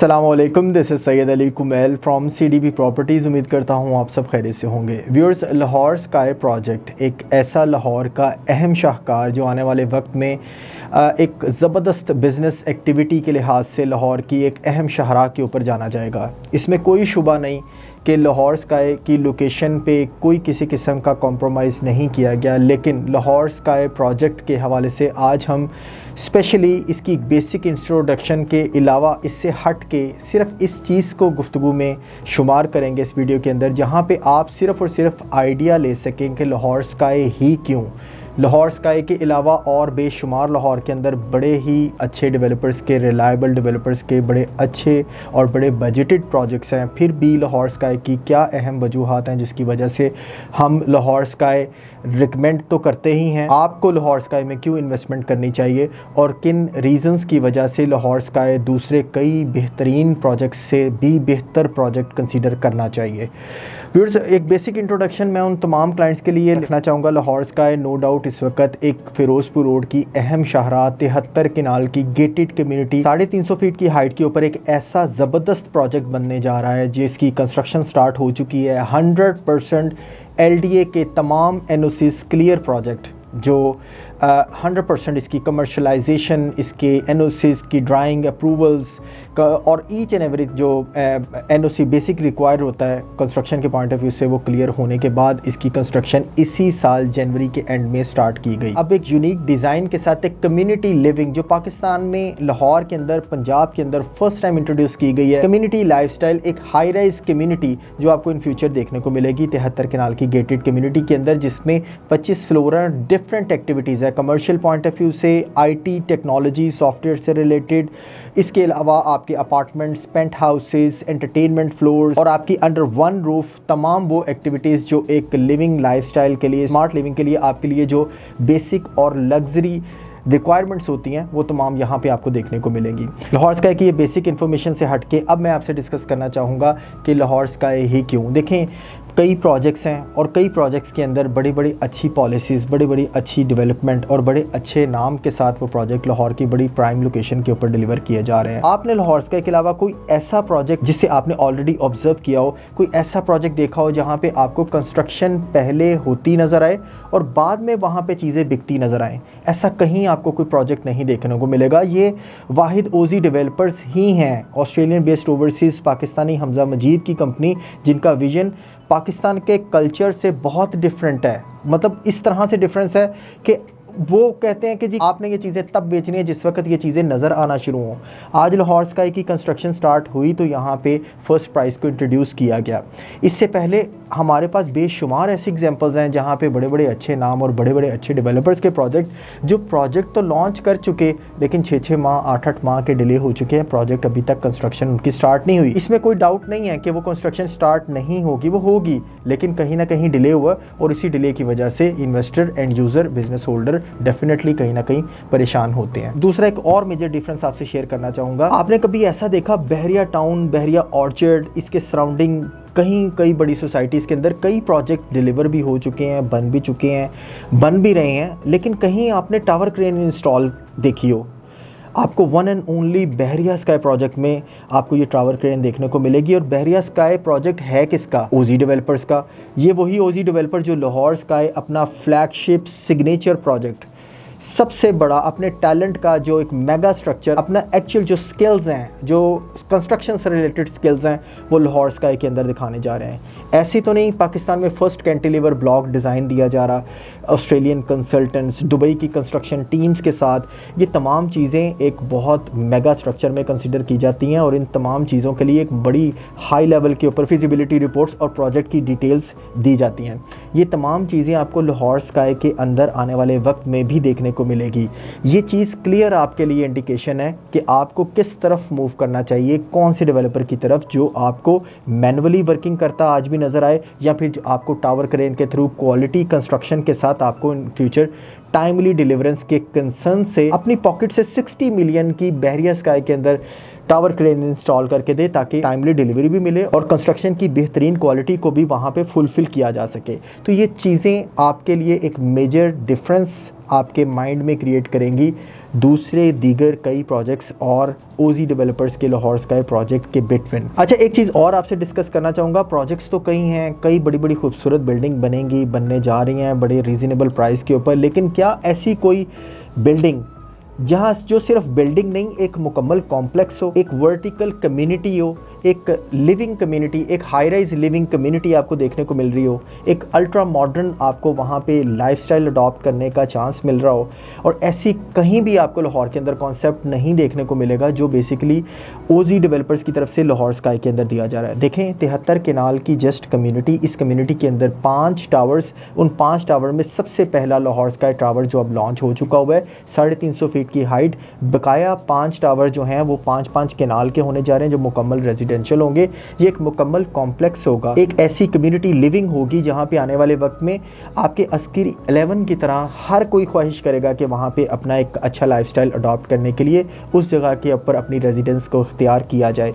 अस्सलामुअलैकुम, this is Syed Ali Kumail from CDP properties. उम्मीद करता हूँ आप सब खैरियत से होंगे। व्यूअर्स, लाहौर स्काई प्रोजेक्ट एक ऐसा लाहौर का अहम शाहकार जो आने वाले वक्त में एक ज़बरदस्त बिज़नेस एक्टिविटी के लिहाज से लाहौर की एक अहम शाहराह के ऊपर जाना जाएगा। इसमें कोई शुबा नहीं कि लाहौर स्काई की लोकेशन पे कोई किसी किस्म का कॉम्प्रोमाइज़ नहीं किया गया, लेकिन लाहौर स्काई प्रोजेक्ट के हवाले से आज हम स्पेशली इसकी बेसिक इंट्रोडक्शन के अलावा इससे हट के सिर्फ इस चीज़ को गुफ्तगू में शुमार करेंगे इस वीडियो के अंदर, जहाँ पे आप सिर्फ़ और सिर्फ आइडिया ले सकें कि लाहौर स्काई ही क्यों। लाहौर स्काई के अलावा और बेशुमार लाहौर के अंदर बड़े ही अच्छे डेवलपर्स के, रिलायबल डेवलपर्स के बड़े अच्छे और बड़े बजटेड प्रोजेक्ट्स हैं। फिर भी लाहौर स्काई की क्या अहम वजूहात हैं जिसकी वजह से हम लाहौर स्काई रिकमेंड तो करते ही हैं। आपको लाहौर स्काई में क्यों इन्वेस्टमेंट करनी चाहिए और किन रीज़न्स की वजह से लाहौर स्काई दूसरे कई बेहतरीन प्रोजेक्ट्स से भी बेहतर प्रोजेक्ट कंसीडर करना चाहिए। व्यूअर्स, एक बेसिक इंट्रोडक्शन मैं उन तमाम क्लाइंट्स के लिए लिखना चाहूँगा। लाहौर स्काई नो डाउट इस वक्त एक फ़िरोज़पुर रोड की अहम शाहराह 73 केनाल की गेटेड कम्युनिटी 350 फीट की हाइट के ऊपर एक ऐसा ज़बरदस्त प्रोजेक्ट बनने जा रहा है जिसकी कंस्ट्रक्शन स्टार्ट हो चुकी है। 100% LDA के तमाम NOCs क्लियर प्रोजेक्ट जो 100% इसकी कमर्शलाइजेशन, इसके NOCs की ड्राइंग अप्रूवल्स और ईच एंड एवरी जो NOC बेसिक रिक्वायर होता है कंस्ट्रक्शन के पॉइंट ऑफ व्यू से, वो क्लियर होने के बाद इसकी कंस्ट्रक्शन इसी साल जनवरी के एंड में स्टार्ट की गई। अब एक यूनिक डिज़ाइन के साथ एक कम्युनिटी लिविंग जो पाकिस्तान में लाहौर के अंदर, पंजाब के अंदर फर्स्ट टाइम इंट्रोड्यूस की गई है। कम्युनिटी लाइफस्टाइल, एक हाई राइज कम्युनिटी जो आपको इन फ्यूचर देखने को मिलेगी 73 केनाल की गेटेड कम्युनिटी के अंदर, जिसमें 25 फ्लोर डिफरेंट एक्टिविटीज़ है कमर्शियल पॉइंट ऑफ व्यू से, IT टेक्नोलॉजी सॉफ्टवेयर से रिलेटेड। इसके अलावा आपके apartments, penthouses, entertainment floors और आपकी अंडर वन रूफ तमाम वो एक्टिविटीज़ जो एक लिविंग लाइफस्टाइल के लिए, स्मार्ट लिविंग के लिए, आपके लिए जो बेसिक और लग्जरी रिक्वायरमेंट्स होती हैं वो तमाम यहाँ पे आपको देखने को मिलेंगी। लाहौर स्काई की ये बेसिक इन्फॉर्मेशन से हट के अब मैं आपसे डिस्कस करना चाहूँगा कि लाहौर स्काई ही क्यों। देखें, कई प्रोजेक्ट्स हैं और कई प्रोजेक्ट्स के अंदर बड़ी बड़ी अच्छी पॉलिसीज़, बड़ी बड़ी अच्छी डेवलपमेंट और बड़े अच्छे नाम के साथ वो प्रोजेक्ट लाहौर की बड़ी प्राइम लोकेशन के ऊपर डिलीवर किए जा रहे हैं। आपने लाहौर स्काई के अलावा कोई ऐसा प्रोजेक्ट जिसे आपने ऑलरेडी ऑब्जर्व किया हो, कोई ऐसा प्रोजेक्ट देखा हो जहाँ पे आपको कंस्ट्रक्शन पहले होती नज़र आए और बाद में वहाँ पे चीज़ें बिकती नज़र आएँ? ऐसा कहीं आपको कोई प्रोजेक्ट नहीं देखने को मिलेगा। ये वाहिद OZ डेवलपर्स ही हैं, Australian based overseas Pakistani Hamza Majeed की कंपनी, जिनका विजन पाकिस्तान के कल्चर से बहुत डिफरेंट है। मतलब इस तरह से डिफरेंस है कि वो कहते हैं कि जी आपने ये चीज़ें तब बेचनी है जिस वक्त ये चीज़ें नज़र आना शुरू हों। आज लाहौर स्काई की कंस्ट्रक्शन स्टार्ट हुई तो यहाँ पे फर्स्ट प्राइस को इंट्रोड्यूस किया गया। इससे पहले हमारे पास बेशुमार ऐसी एग्जांपल्स हैं जहाँ पे बड़े बड़े अच्छे नाम और बड़े बड़े अच्छे डेवलपर्स के प्रोजेक्ट जो प्रोजेक्ट तो लॉन्च कर चुके, लेकिन 6-6 माह 8-8 माह के डिले हो चुके हैं। प्रोजेक्ट अभी तक कंस्ट्रक्शन उनकी स्टार्ट नहीं हुई। इसमें कोई डाउट नहीं है कि वो कंस्ट्रक्शन स्टार्ट नहीं होगी, वो होगी, लेकिन कहीं ना कहीं डिले हुआ और इसी डिले की वजह से investor, end user, business holder definitely कहीं ना कहीं परेशान होते हैं। दूसरा एक और मेजर डिफरेंस आपसे शेयर करना चाहूँगा। आपने कभी ऐसा देखा बहरिया टाउन, बहरिया ऑर्चर्ड, इसके सराउंडिंग कई बड़ी सोसाइटीज़ के अंदर कई प्रोजेक्ट डिलीवर भी हो चुके हैं, बन भी चुके हैं, बन भी रहे हैं, लेकिन कहीं आपने टावर क्रेन इंस्टॉल देखी हो? आपको one and only Bahria sky project में आपको ये टावर क्रेन देखने को मिलेगी। और बहरिया स्काई प्रोजेक्ट है किसका? OZ डेवलपर्स का। ये वही OZ डेवलपर जो लाहौर स्काई अपना फ्लैगशिप सिग्नेचर प्रोजेक्ट, सबसे बड़ा अपने टैलेंट का जो एक मेगा स्ट्रक्चर, अपना एक्चुअल जो स्किल्स हैं, जो कंस्ट्रक्शन से रिलेटेड स्किल्स हैं, वो लाहौर स्काई के अंदर दिखाने जा रहे हैं। ऐसी तो नहीं, पाकिस्तान में फर्स्ट कैंटिलीवर ब्लॉक डिज़ाइन दिया जा रहा, ऑस्ट्रेलियन कंसल्टेंट्स, दुबई की कंस्ट्रक्शन टीम्स के साथ ये तमाम चीज़ें एक बहुत मेगा स्ट्रक्चर में कंसिडर की जाती हैं और इन तमाम चीज़ों के लिए एक बड़ी हाई लेवल के ऊपर फिजिबिलिटी रिपोर्ट्स और प्रोजेक्ट की डिटेल्स दी जाती हैं। ये तमाम चीज़ें आपको लाहौर स्काई के अंदर आने वाले वक्त में भी देखने को मिलेगी। ये चीज़ क्लियर आपके लिए इंडिकेशन है कि आपको किस तरफ मूव करना चाहिए, कौन से डेवलपर की तरफ जो आपको मैनुअली वर्किंग करता आज भी नज़र आए, या फिर जो आपको टावर क्रेन के थ्रू क्वालिटी कंस्ट्रक्शन के साथ आपको इन फ्यूचर टाइमली डिलीवरेंस के कंसर्न से अपनी पॉकेट से 60 मिलियन की बहरिया स्काई के अंदर टावर क्रेन इंस्टॉल करके दे ताकि टाइमली डिलीवरी भी मिले और कंस्ट्रक्शन की बेहतरीन क्वालिटी को भी वहाँ पे फुलफ़िल किया जा सके। तो ये चीज़ें आपके लिए एक मेजर डिफरेंस आपके माइंड में क्रिएट करेंगी दूसरे दीगर कई प्रोजेक्ट्स और ओजी डेवलपर्स के लाहौर स्काई प्रोजेक्ट के बिटवीन। अच्छा, एक चीज़ और आपसे डिस्कस करना चाहूँगा, प्रोजेक्ट्स तो कई हैं, कई बड़ी बड़ी खूबसूरत बिल्डिंग बनेंगी, बनने जा रही हैं बड़े रीज़नेबल प्राइस के ऊपर, लेकिन क्या ऐसी कोई बिल्डिंग जहाँ जो सिर्फ बिल्डिंग नहीं, एक मुकम्मल कॉम्प्लेक्स हो, एक वर्टिकल कम्युनिटी हो, एक लिविंग कम्युनिटी, एक हाई राइज लिविंग कम्युनिटी आपको देखने को मिल रही हो, एक अल्ट्रा मॉडर्न आपको वहाँ पे लाइफस्टाइल अडॉप्ट करने का चांस मिल रहा हो, और ऐसी कहीं भी आपको लाहौर के अंदर कॉन्सेप्ट नहीं देखने को मिलेगा जो बेसिकली ओजी डेवलपर्स की तरफ से लाहौर स्काई के अंदर दिया जा रहा है। देखें, 73 केनाल की जस्ट कम्युनिटी, इस कम्युनिटी के अंदर 5 टावर्स, उन 5 टावर में सबसे पहला लाहौर स्काई टावर जो अब लॉन्च हो चुका हुआ है, 350 फीट की हाइट, बकाया 5 टावर जो हैं वो 5-5 केनाल के होने जा रहे हैं जो मुकम्मल रेजिडेंशियल होंगे। ये एक मुकम्मल कॉम्प्लेक्स होगा, एक ऐसी कम्युनिटी लिविंग होगी जहाँ पे आने वाले वक्त में आपके अस्किर 11 की तरह हर कोई ख्वाहिश करेगा कि वहाँ पे अपना एक अच्छा लाइफस्टाइल अडॉप्ट करने के लिए उस जगह के ऊपर अपनी रेजिडेंस को इख्तियार किया जाए।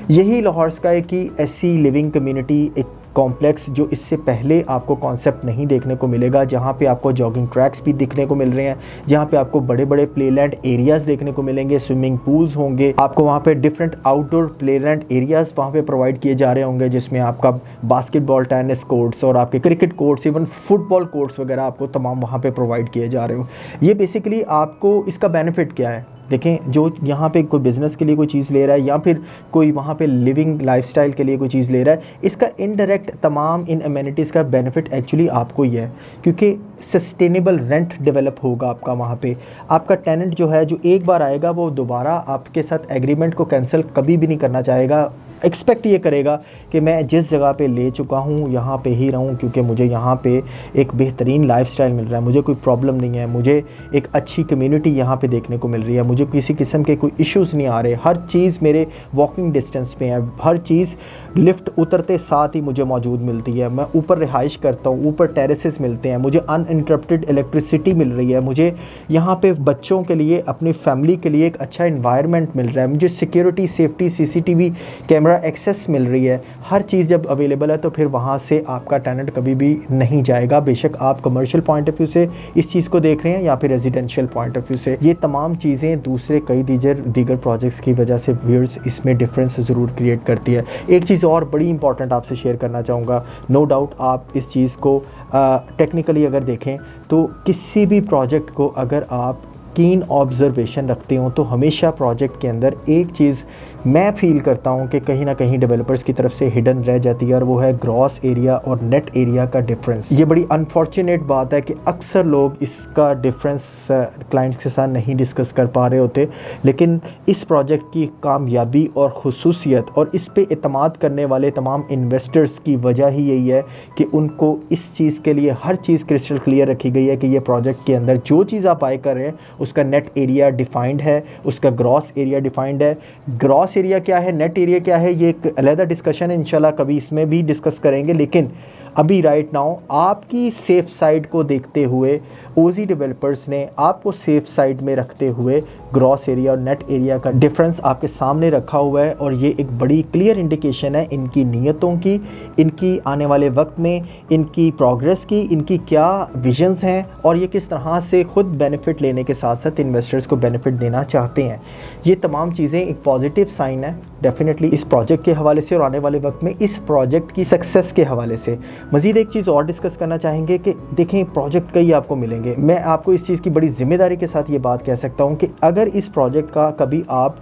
यही लाहौर स्काई की ऐसी लिविंग कम्युनिटी, एक कॉम्प्लेक्स जो इससे पहले आपको कॉन्सेप्ट नहीं देखने को मिलेगा, जहाँ पे आपको जॉगिंग ट्रैक्स भी दिखने को मिल रहे हैं, जहाँ पे आपको बड़े बड़े प्लेलैंड एरियाज़ देखने को मिलेंगे, स्विमिंग पूल्स होंगे, आपको वहाँ पे डिफरेंट आउटडोर प्लेलैंड एरियाज़ वहाँ पे प्रोवाइड किए जा रहे होंगे, जिसमें आपका बास्केटबॉल, टेनिस कोर्ट्स और आपके cricket courts, even football courts वगैरह आपको तमाम वहाँ पर प्रोवाइड किए जा रहे हो। ये बेसिकली आपको इसका बेनिफिट क्या है? देखें, जो यहाँ पे कोई बिज़नेस के लिए कोई चीज़ ले रहा है या फिर कोई वहाँ पे लिविंग लाइफस्टाइल के लिए कोई चीज़ ले रहा है, इसका इनडायरेक्ट तमाम इन अमेनिटीज़ का बेनिफिट एक्चुअली आपको ही है, क्योंकि सस्टेनेबल रेंट डेवलप होगा आपका वहाँ पे। आपका टेनेंट जो है, जो एक बार आएगा वो दोबारा आपके साथ एग्रीमेंट को कैंसिल कभी भी नहीं करना चाहेगा, एक्सपेक्ट ये करेगा कि मैं जिस जगह पे ले चुका हूँ यहाँ पे ही रहूँ, क्योंकि मुझे यहाँ पे एक बेहतरीन लाइफस्टाइल मिल रहा है, मुझे कोई प्रॉब्लम नहीं है, मुझे एक अच्छी कम्युनिटी यहाँ पे देखने को मिल रही है, मुझे किसी किस्म के कोई इश्यूज़ नहीं आ रहे, हर चीज़ मेरे वॉकिंग डिस्टेंस पे है, हर चीज़ लिफ्ट उतरते साथ ही मुझे मौजूद मिलती है, मैं ऊपर रिहाइश करता हूँ, ऊपर टेरेसेस मिलते हैं, मुझे अनइंटरप्टेड इलेक्ट्रिसिटी मिल रही है, मुझे यहाँ पे बच्चों के लिए, अपनी फैमिली के लिए एक अच्छा इन्वायरमेंट मिल रहा है, मुझे security, safety, CCTV camera access मिल रही है। हर चीज़ जब अवेलेबल है तो फिर वहाँ से आपका टेनेंट कभी भी नहीं जाएगा, बेशक आप कमर्शियल पॉइंट ऑफ व्यू से इस चीज़ को देख रहे हैं या फिर रेजिडेंशियल पॉइंट ऑफ व्यू से। ये तमाम चीज़ें दूसरे कई दीगर प्रोजेक्ट्स की वजह से व्यूअर्स इसमें डिफरेंस ज़रूर क्रिएट करती है। एक चीज़ और बड़ी इंपॉर्टेंट आपसे शेयर करना चाहूँगा, नो डाउट आप इस चीज़ को टेक्निकली अगर देखें तो किसी भी प्रोजेक्ट को अगर आप कीन ऑब्जर्वेशन रखते हो तो हमेशा प्रोजेक्ट के अंदर एक चीज़ मैं फ़ील करता हूँ कि कहीं ना कहीं डेवलपर्स की तरफ से हिडन रह जाती है, और वो है ग्रॉस एरिया और नेट एरिया का डिफरेंस। ये बड़ी अनफॉर्चुनेट बात है कि अक्सर लोग इसका डिफरेंस क्लाइंट्स के साथ नहीं डिस्कस कर पा रहे होते, लेकिन इस प्रोजेक्ट की कामयाबी और खुसूसियत और इस पे एतमाद करने वाले तमाम इन्वेस्टर्स की वजह ही यही है कि उनको इस चीज़ के लिए हर चीज़ क्रिस्टल क्लियर रखी गई है कि ये प्रोजेक्ट के अंदर जो चीज़ आप बाय कर रहे हैं उसका नेट एरिया डिफाइंड है, उसका ग्रॉस एरिया डिफाइंड है। ग्रॉस एरिया क्या है, नेट एरिया क्या है, ये एक अलग डिस्कशन है, इंशाल्लाह कभी इसमें भी डिस्कस करेंगे, लेकिन अभी राइट नाउ आपकी सेफ साइड को देखते हुए ओजी डेवलपर्स ने आपको सेफ साइड में रखते हुए ग्रॉस एरिया और नेट एरिया का डिफरेंस आपके सामने रखा हुआ है, और ये एक बड़ी क्लियर इंडिकेशन है इनकी नीयतों की, इनकी आने वाले वक्त में इनकी प्रोग्रेस की, इनकी क्या विजन्स हैं और ये किस तरह से ख़ुद बेनिफिट लेने के साथ साथ इन्वेस्टर्स को बेनिफिट देना चाहते हैं। ये तमाम चीज़ें एक पॉजिटिव साइन है डेफिनेटली इस प्रोजेक्ट के हवाले से और आने वाले वक्त में इस प्रोजेक्ट की सक्सेस के हवाले से। मज़ीद एक चीज़ और डिस्कस करना चाहेंगे कि देखें, प्रोजेक्ट कई आपको मिलेंगे, मैं आपको इस चीज़ की बड़ी ज़िम्मेदारी के साथ ये बात कह सकता हूँ कि अगर इस प्रोजेक्ट का कभी आप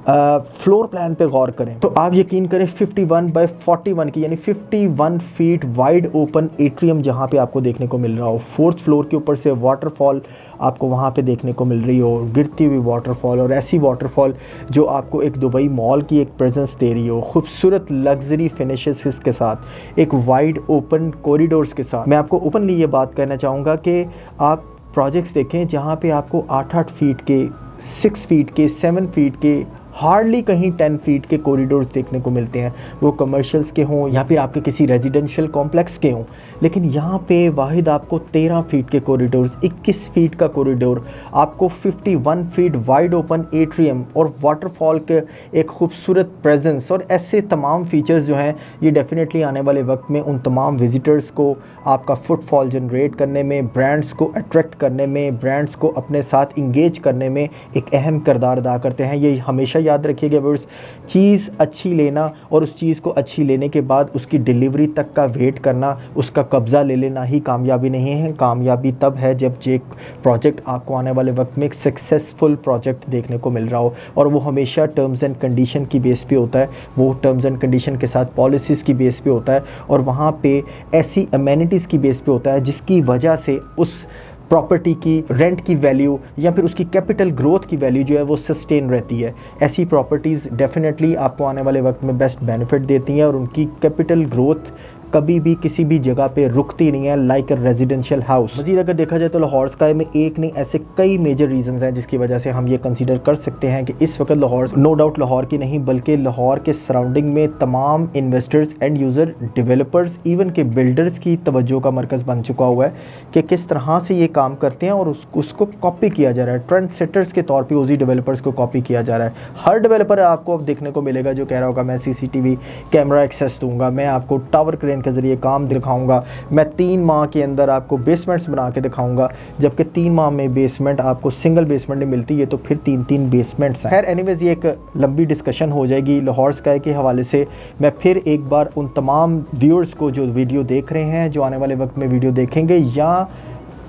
फ्लोर प्लान पे गौर करें तो आप यकीन करें 51 बाय 41 की यानी 51 फीट वाइड ओपन एट्रियम जहाँ पे आपको देखने को मिल रहा हो, 4th फ्लोर के ऊपर से वाटरफॉल आपको वहाँ पे देखने को मिल रही हो, गिरती हुई वाटरफॉल, और ऐसी वाटरफॉल जो आपको एक दुबई मॉल की एक प्रेजेंस दे रही हो, खूबसूरत लग्जरी फिनिशेस के साथ, एक वाइड ओपन कॉरिडोर्स के साथ। मैं आपको ओपनली ये बात कहना चाहूँगा कि आप प्रोजेक्ट्स देखें जहाँ पे आपको 8-8 फीट के, 6 फीट के, 7 फीट के हार्डली कहीं 10 फीट के कॉरिडोर्स देखने को मिलते हैं, वो कमर्शियल्स के हों या फिर आपके किसी रेजिडेंशियल कॉम्प्लेक्स के हों। लेकिन यहाँ पे वाहिद आपको 13 फीट के कॉरिडोर्स, 21 फीट का कॉरिडोर, आपको 51 फीट वाइड ओपन एट्रियम और वाटरफॉल के एक खूबसूरत प्रेजेंस और ऐसे तमाम फीचर्स जो हैं ये डेफिनेटली आने वाले वक्त में उन तमाम विजिटर्स को आपका फुटफॉल जनरेट करने में, ब्रांड्स को अट्रैक्ट करने में, ब्रांड्स को अपने साथ इंगेज करने में एक अहम किरदार अदा करते हैं। ये हमेशा याद रखिएगा व्यूअर्स, चीज़ अच्छी लेना और उस चीज़ को अच्छी लेने के बाद उसकी डिलीवरी तक का वेट करना, उसका कब्ज़ा ले लेना ही कामयाबी नहीं है। कामयाबी तब है जब एक प्रोजेक्ट आपको आने वाले वक्त में एक सक्सेसफुल प्रोजेक्ट देखने को मिल रहा हो, और वो हमेशा टर्म्स एंड कंडीशन की बेस पे होता है, वो टर्म्स एंड कंडीशन के साथ पॉलिसीज़ की बेस पे होता है, और वहाँ पे ऐसी अमेनिटीज़ की बेस पे होता है जिसकी वजह से उस प्रॉपर्टी की रेंट की वैल्यू या फिर उसकी कैपिटल ग्रोथ की वैल्यू जो है वो सस्टेन रहती है। ऐसी प्रॉपर्टीज़ डेफिनेटली आपको आने वाले वक्त में बेस्ट बेनिफिट देती हैं और उनकी कैपिटल ग्रोथ कभी भी किसी भी जगह पे रुकती नहीं है, लाइक अ रेजिडेंशियल हाउस। मज़ीद अगर देखा जाए तो लाहौर स्काई में एक नहीं ऐसे कई मेजर रीजंस हैं जिसकी वजह से हम ये कंसीडर कर सकते हैं कि इस वक्त लाहौर, नो डाउट लाहौर की नहीं बल्कि लाहौर के सराउंडिंग में तमाम investors, end user, developers, even के बिल्डर्स की तवज्जो का मरकज़ बन चुका हुआ है कि किस तरह से ये काम करते हैं और उसको कॉपी किया जा रहा है। ट्रेंड सेटर्स के तौर पर उसी डेवलपर्स को कॉपी किया जा रहा है। हर डेवलपर आपको अब देखने को मिलेगा जो कह रहा होगा मैं CCTV कैमरा एक्सेस दूंगा, मैं आपको टावर क्रेन के ज़रिए काम दिखाऊंगा, मैं 3 माह के अंदर आपको बेसमेंट्स बना के दिखाऊंगा, जबकि 3 माह में बेसमेंट आपको सिंगल बेसमेंट नहीं मिलती है, तो फिर 3-3 बेसमेंट्स हैं। खैर एनीवेज ये एक लंबी डिस्कशन हो जाएगी लाहौर स्काई के हवाले से। मैं फिर एक बार उन तमाम व्यूअर्स को जो वीडियो देख रहे हैं, जो आने वाले वक्त में वीडियो देखेंगे या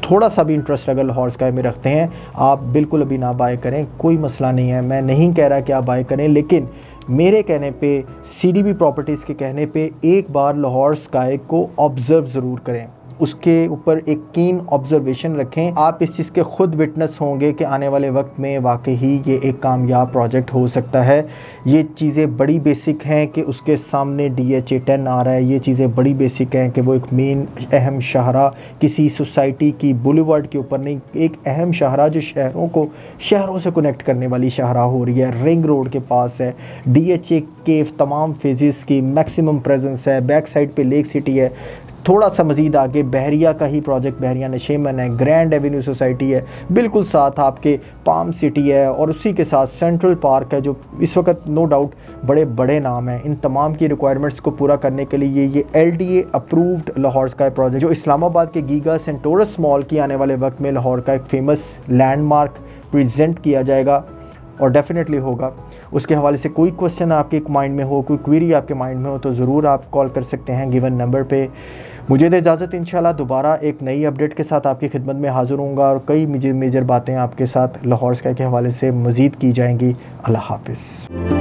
थोड़ा सा भी इंटरेस्ट अगर लाहौर स्काई में रखते हैं, आप बिल्कुल अभी ना बाय करें, कोई मसला नहीं है। मैं नहीं कह रहा कि आप बाय करें, लेकिन मेरे कहने पे, CDB प्रॉपर्टीज़ के कहने पे एक बार लाहौर स्काई को ऑब्ज़र्व ज़रूर करें, उसके ऊपर एक कीन ऑब्जर्वेशन रखें। आप इस चीज़ के ख़ुद विटनेस होंगे कि आने वाले वक्त में वाकई ये एक कामयाब प्रोजेक्ट हो सकता है। ये चीज़ें बड़ी बेसिक हैं कि उसके सामने DHA 10 आ रहा है, ये चीज़ें बड़ी बेसिक हैं कि वो एक मेन अहम शाहरा किसी सोसाइटी की बुलेवार्ड के ऊपर नहीं, एक अहम शाहरा जो शहरों से कनेक्ट करने वाली शाहरा हो रही है, रिंग रोड के पास है, DHA के तमाम फेजेस की मैक्सिमम प्रेजेंस है, बैक साइड पे लेक सिटी है, थोड़ा सा मज़ीद आगे बहरिया का ही प्रोजेक्ट बहरिया नशेमन है, ग्रैंड एवेन्यू सोसाइटी है, बिल्कुल साथ आपके पाम सिटी है, और उसी के साथ सेंट्रल पार्क है जो इस वक्त नो डाउट बड़े बड़े नाम हैं। इन तमाम की रिक्वायरमेंट्स को पूरा करने के लिए ये LDA approved Lahore sky project जो इस्लामाबाद के गीगा सेंटोरस मॉल की आने वाले वक्त में लाहौर का एक फ़ेमस लैंडमार्क प्रेजेंट किया जाएगा और डेफिनेटली होगा। उसके हवाले से कोई क्वेश्चन आपके माइंड में हो, कोई क्वेरी आपके माइंड में हो, तो ज़रूर आप कॉल कर सकते हैं गिवन नंबर पे। मुझे दे इजाज़त, इंशाल्लाह दोबारा एक नई अपडेट के साथ आपकी खिदमत में हाज़िर होऊंगा और कई मेजर बातें आपके साथ लाहौर स्काई के हवाले से मज़ीद की जाएंगी। अल्लाह हाफ़िज़।